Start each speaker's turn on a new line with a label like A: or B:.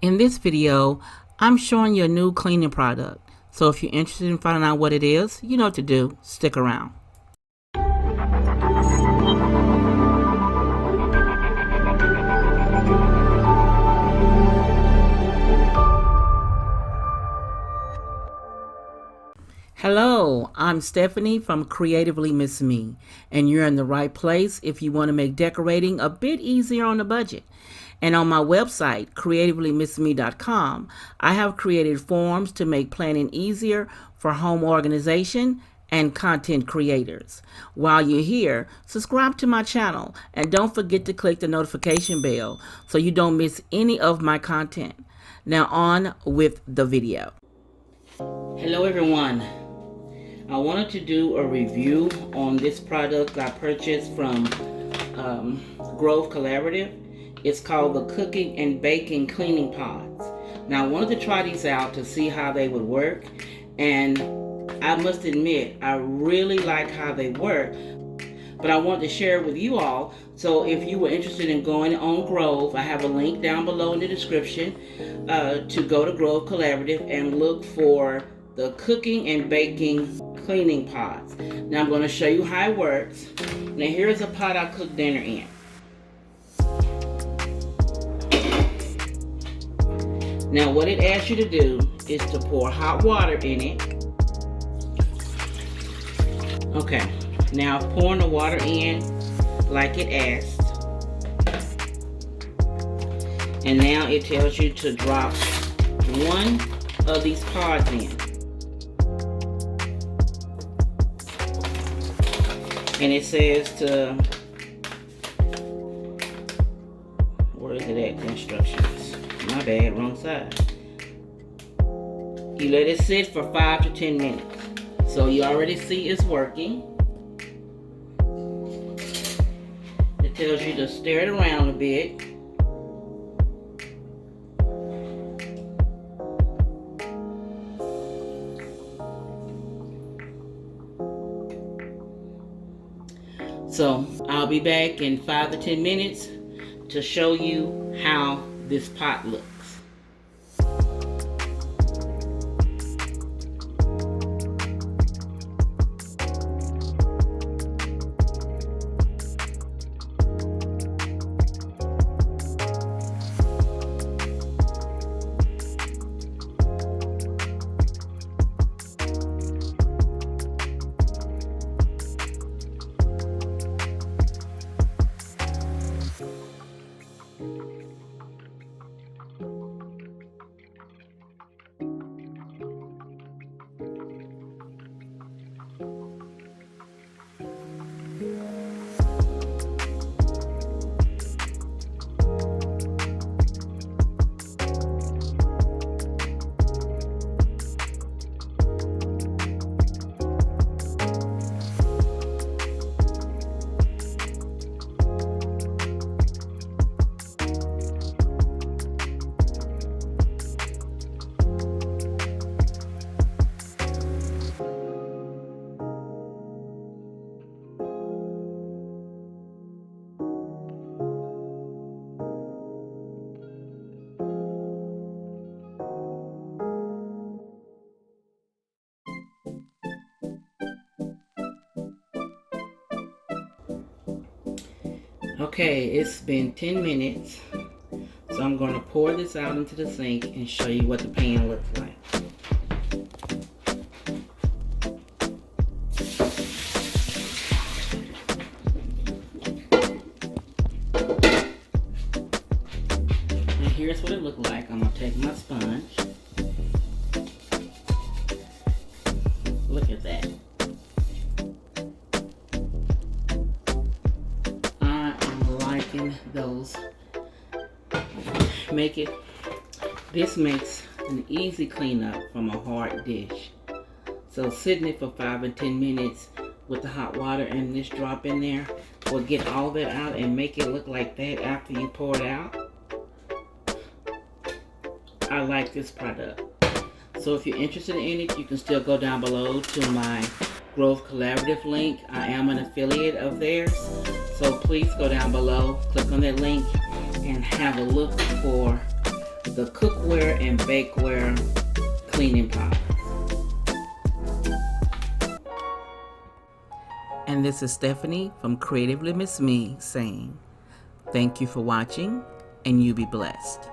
A: In this video, I'm showing you a new cleaning product. So if you're interested in finding out what it is, you know what to do. Stick around. Hello, I'm Stephanie from Creatively Miss Me, and you're in the right place if you want to make decorating a bit easier on the budget. And on my website, creativelymissme.com, I have created forms to make planning easier for home organization and content creators. While you're here, subscribe to my channel and don't forget to click the notification bell so you don't miss any of my content. Now on with the video. Hello everyone. I wanted to do a review on this product I purchased from Grove Collaborative. It's called the Cooking and Baking Cleaning Pods. Now I wanted to try these out to see how they would work, and I must admit I really like how they work, but I wanted to share it with you all. So if you were interested in going on Grove, I have a link down below in the description to go to Grove Collaborative and look for the Cooking and Baking Cleaning Pods. Now I'm going to show you how it works. Now here's a pot I cook dinner in. Now what it asks you to do is to pour hot water in it. Okay, now pouring the water in like it asked. And now it tells you to drop one of these pods in. And it says to, where is it at, the instructions? My bad, wrong side. You let it sit for 5 to 10 minutes. So you already see it's working. It tells you to stir it around a bit. So I'll be back in 5 to 10 minutes to show you how this pot looks. Okay, it's been 10 minutes, so I'm going to pour this out into the sink and show you what the pan looks like. And here's what it looks like. I'm going to take my sponge. Look at that. Those this makes an easy cleanup from a hard dish. So sitting it for 5 and 10 minutes with the hot water and this drop in there will get all that out and make it look like that after you pour it out. I like this product. So if you're interested in it, you can still go down below to my Grove Collaborative link. I am an affiliate of theirs. So please go down below, click on that link, and have a look for the cookware and bakeware cleaning pods. And this is Stephanie from Creatively Miss Me saying, thank you for watching, and you be blessed.